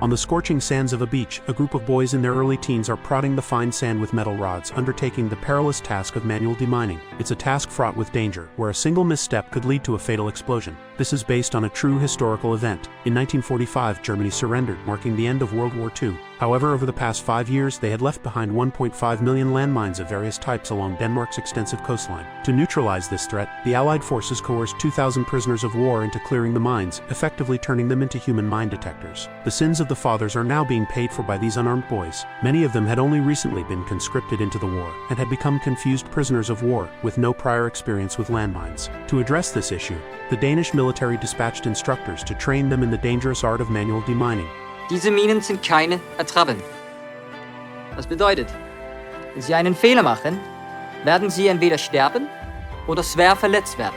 On the scorching sands of a beach, a group of boys in their early teens are prodding the fine sand with metal rods, undertaking the perilous task of manual demining. It's a task fraught with danger, where a single misstep could lead to a fatal explosion. This is based on a true historical event. In 1945, Germany surrendered, marking the end of World War II. However, over the past 5 years, they had left behind 1.5 million landmines of various types along Denmark's extensive coastline. To neutralize this threat, the Allied forces coerced 2,000 prisoners of war into clearing the mines, effectively turning them into human mine detectors. The sins of the fathers are now being paid for by these unarmed boys. Many of them had only recently been conscripted into the war, and had become confused prisoners of war, with no prior experience with landmines. To address this issue, the Danish military dispatched instructors to train them in the dangerous art of manual demining. Diese Minen sind keine Attrappen. Das bedeutet, wenn Sie einen Fehler machen, werden Sie entweder sterben oder schwer verletzt werden.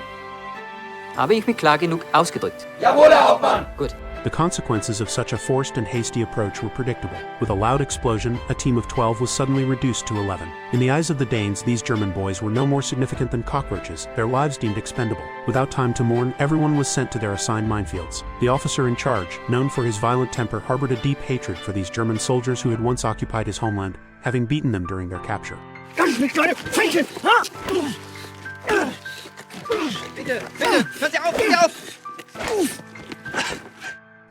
Habe ich mich klar genug ausgedrückt? Jawohl, Herr Hauptmann! Gut. The consequences of such a forced and hasty approach were predictable. With a loud explosion, a team of 12 was suddenly reduced to 11. In the eyes of the Danes, these German boys were no more significant than cockroaches, their lives deemed expendable. Without time to mourn, everyone was sent to their assigned minefields. The officer in charge, known for his violent temper, harbored a deep hatred for these German soldiers who had once occupied his homeland, having beaten them during their capture. Bitte, hört auf!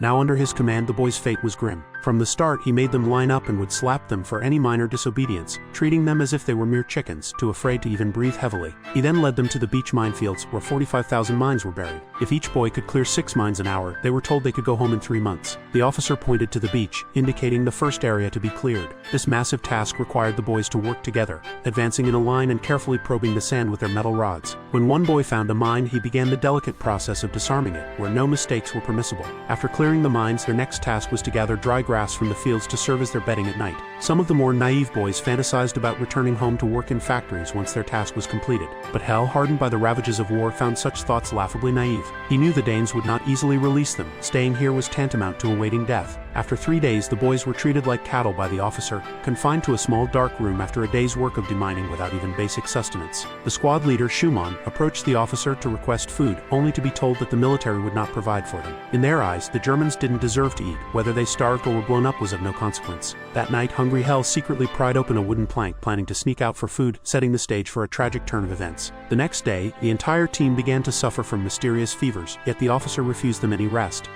Now under his command, the boys' fate was grim. From the start, he made them line up and would slap them for any minor disobedience, treating them as if they were mere chickens, too afraid to even breathe heavily. He then led them to the beach minefields, where 45,000 mines were buried. If each boy could clear 6 mines an hour, they were told they could go home in 3 months. The officer pointed to the beach, indicating the first area to be cleared. This massive task required the boys to work together, advancing in a line and carefully probing the sand with their metal rods. When one boy found a mine, he began the delicate process of disarming it, where no mistakes were permissible. After clearing the mines, their next task was to gather dry grass from the fields to serve as their bedding at night. Some of the more naive boys fantasized about returning home to work in factories once their task was completed. But Hell, hardened by the ravages of war, found such thoughts laughably naive. He knew the Danes would not easily release them. Staying here was tantamount to awaiting death. After 3 days, the boys were treated like cattle by the officer, confined to a small dark room after a day's work of demining without even basic sustenance. The squad leader, Schumann, approached the officer to request food, only to be told that the military would not provide for them. In their eyes, the Germans didn't deserve to eat. Whether they starved or were blown up was of no consequence. That night, hungry Hell secretly pried open a wooden plank, planning to sneak out for food, setting the stage for a tragic turn of events. The next day, the entire team began to suffer from mysterious fevers, yet the officer refused them any rest.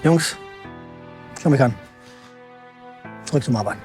Jungs, schau mich an. Zurück zum Arbeiten.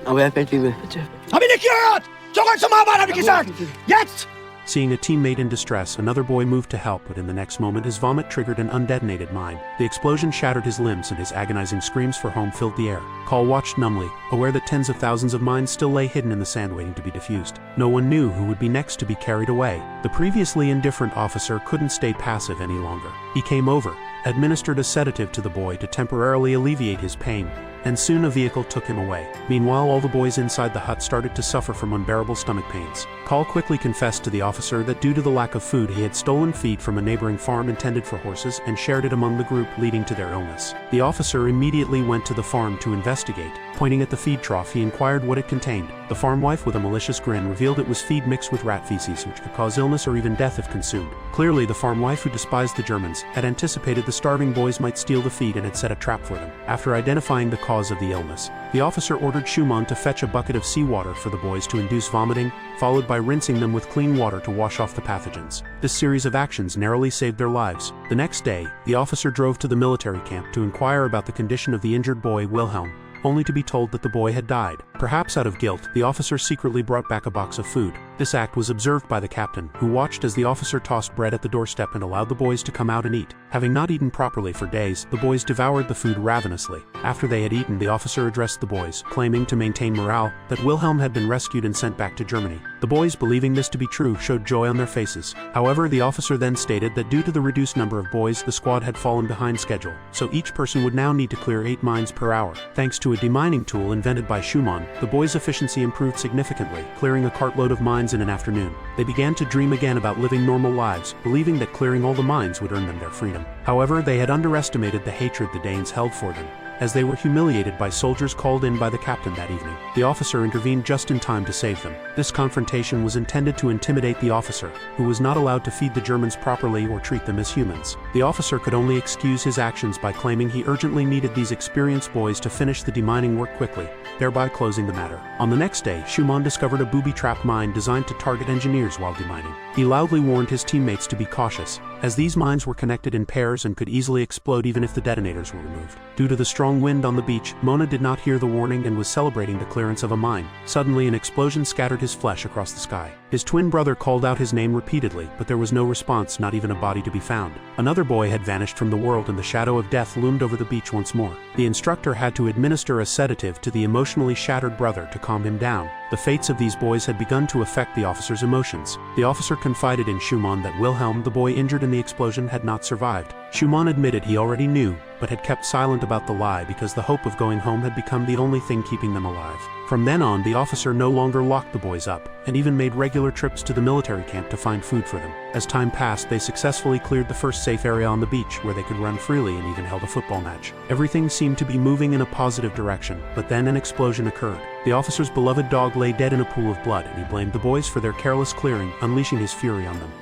Aber Herr Feldwebel, bitte. Hab ich nicht gehört! Zurück zum Arbeiten, hab ich gesagt! Jetzt! Seeing a teammate in distress, another boy moved to help, but in the next moment his vomit triggered an undetonated mine. The explosion shattered his limbs, and his agonizing screams for home filled the air. Call watched numbly, aware that tens of thousands of mines still lay hidden in the sand waiting to be diffused. No one knew who would be next to be carried away. The previously indifferent officer couldn't stay passive any longer. He came over, administered a sedative to the boy to temporarily alleviate his pain, and soon a vehicle took him away. Meanwhile, all the boys inside the hut started to suffer from unbearable stomach pains. Call quickly confessed to the officer that due to the lack of food, he had stolen feed from a neighboring farm intended for horses and shared it among the group, leading to their illness. The officer immediately went to the farm to investigate. Pointing at the feed trough, he inquired what it contained. The farm wife, with a malicious grin, revealed it was feed mixed with rat feces, which could cause illness or even death if consumed. Clearly, the farm wife, who despised the Germans, had anticipated the starving boys might steal the feed and had set a trap for them. After identifying the cause of the illness, the officer ordered Schumann to fetch a bucket of seawater for the boys to induce vomiting, followed by rinsing them with clean water to wash off the pathogens. This series of actions narrowly saved their lives. The next day, the officer drove to the military camp to inquire about the condition of the injured boy, Wilhelm, only to be told that the boy had died. Perhaps out of guilt, the officer secretly brought back a box of food. This act was observed by the captain, who watched as the officer tossed bread at the doorstep and allowed the boys to come out and eat. Having not eaten properly for days, the boys devoured the food ravenously. After they had eaten, the officer addressed the boys, claiming to maintain morale, that Wilhelm had been rescued and sent back to Germany. The boys, believing this to be true, showed joy on their faces. However, the officer then stated that due to the reduced number of boys, the squad had fallen behind schedule, so each person would now need to clear 8 mines per hour. Thanks to a demining tool invented by Schumann, the boys' efficiency improved significantly, clearing a cartload of mines in an afternoon. They began to dream again about living normal lives, believing that clearing all the mines would earn them their freedom. However, they had underestimated the hatred the Danes held for them. as they were humiliated by soldiers called in by the captain that evening. The officer intervened just in time to save them. This confrontation was intended to intimidate the officer, who was not allowed to feed the Germans properly or treat them as humans. The officer could only excuse his actions by claiming he urgently needed these experienced boys to finish the demining work quickly, thereby closing the matter. On the next day, Schumann discovered a booby-trap mine designed to target engineers while demining. He loudly warned his teammates to be cautious, as these mines were connected in pairs and could easily explode even if the detonators were removed. Due to the strong wind on the beach, Mona did not hear the warning and was celebrating the clearance of a mine. Suddenly, an explosion scattered his flesh across the sky. His twin brother called out his name repeatedly, but there was no response, not even a body to be found. Another boy had vanished from the world and the shadow of death loomed over the beach once more. The instructor had to administer a sedative to the emotionally shattered brother to calm him down. The fates of these boys had begun to affect the officer's emotions. The officer confided in Schumann that Wilhelm, the boy injured in the explosion, had not survived. Schumann admitted he already knew, but had kept silent about the lie because the hope of going home had become the only thing keeping them alive. From then on, the officer no longer locked the boys up, and even made regular trips to the military camp to find food for them. As time passed, they successfully cleared the first safe area on the beach, where they could run freely and even held a football match. Everything seemed to be moving in a positive direction, but then an explosion occurred. The officer's beloved dog lay dead in a pool of blood, and he blamed the boys for their careless clearing, unleashing his fury on them.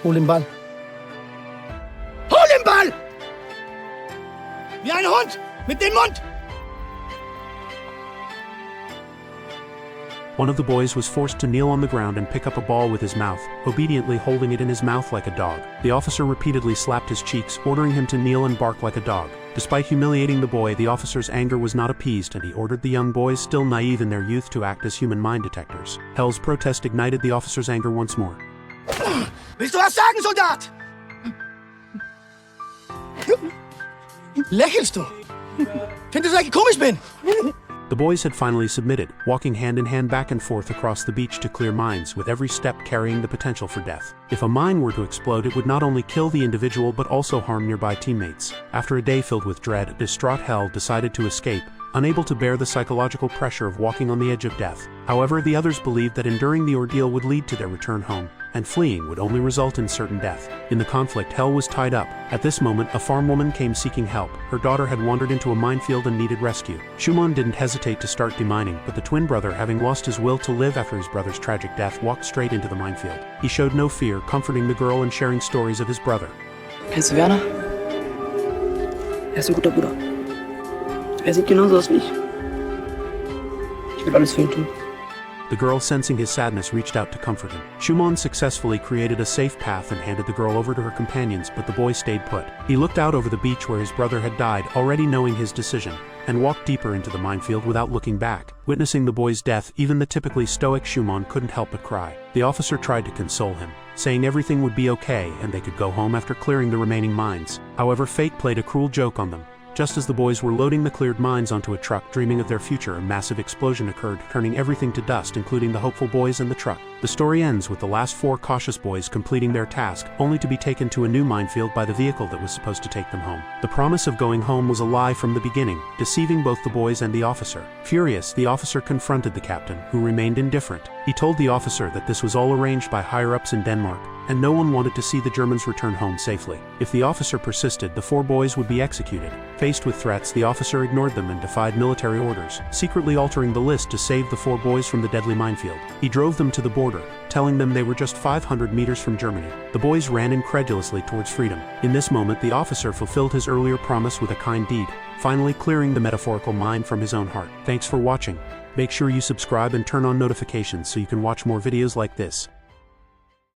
Hol den Ball. Hol den Ball! Wie ein Hund! Mit dem Mund! One of the boys was forced to kneel on the ground and pick up a ball with his mouth, obediently holding it in his mouth like a dog. The officer repeatedly slapped his cheeks, ordering him to kneel and bark like a dog. Despite humiliating the boy, the officer's anger was not appeased, and he ordered the young boys, still naive in their youth, to act as human mind detectors. Hell's protest ignited the officer's anger once more. Willst du was sagen, Soldat? Lächelst du? Findest du, dass ich komisch bin? The boys had finally submitted, walking hand in hand back and forth across the beach to clear mines, with every step carrying the potential for death. If a mine were to explode, it would not only kill the individual but also harm nearby teammates. After a day filled with dread, distraught Hell decided to escape, unable to bear the psychological pressure of walking on the edge of death. However, the others believed that enduring the ordeal would lead to their return home, and fleeing would only result in certain death. In the conflict, Hell was tied up. At this moment, a farm woman came seeking help. Her daughter had wandered into a minefield and needed rescue. Schumann didn't hesitate to start demining, but the twin brother, having lost his will to live after his brother's tragic death, walked straight into the minefield. He showed no fear, comforting the girl and sharing stories of his brother. Kennst du Werner? Ist ein guter Bruder. Sieht genauso aus wie ich. Ich will alles für ihn tun. The girl, sensing his sadness, reached out to comfort him. Schumann successfully created a safe path and handed the girl over to her companions, but the boy stayed put. He looked out over the beach where his brother had died, already knowing his decision, and walked deeper into the minefield without looking back. Witnessing the boy's death, even the typically stoic Schumann couldn't help but cry. The officer tried to console him, saying everything would be okay and they could go home after clearing the remaining mines. However, fate played a cruel joke on them. Just as the boys were loading the cleared mines onto a truck, dreaming of their future, a massive explosion occurred, turning everything to dust, including the hopeful boys and the truck. The story ends with the last 4 cautious boys completing their task, only to be taken to a new minefield by the vehicle that was supposed to take them home. The promise of going home was a lie from the beginning, deceiving both the boys and the officer. Furious, the officer confronted the captain, who remained indifferent. He told the officer that this was all arranged by higher-ups in Denmark, and no one wanted to see the Germans return home safely. If the officer persisted, the 4 boys would be executed. Faced with threats, the officer ignored them and defied military orders, secretly altering the list to save the 4 boys from the deadly minefield. He drove them to the border, telling them they were just 500 meters from Germany. The boys ran incredulously towards freedom. In this moment, the officer fulfilled his earlier promise with a kind deed, finally clearing the metaphorical mine from his own heart. Thanks for watching. Make sure you subscribe and turn on notifications so you can watch more videos like this.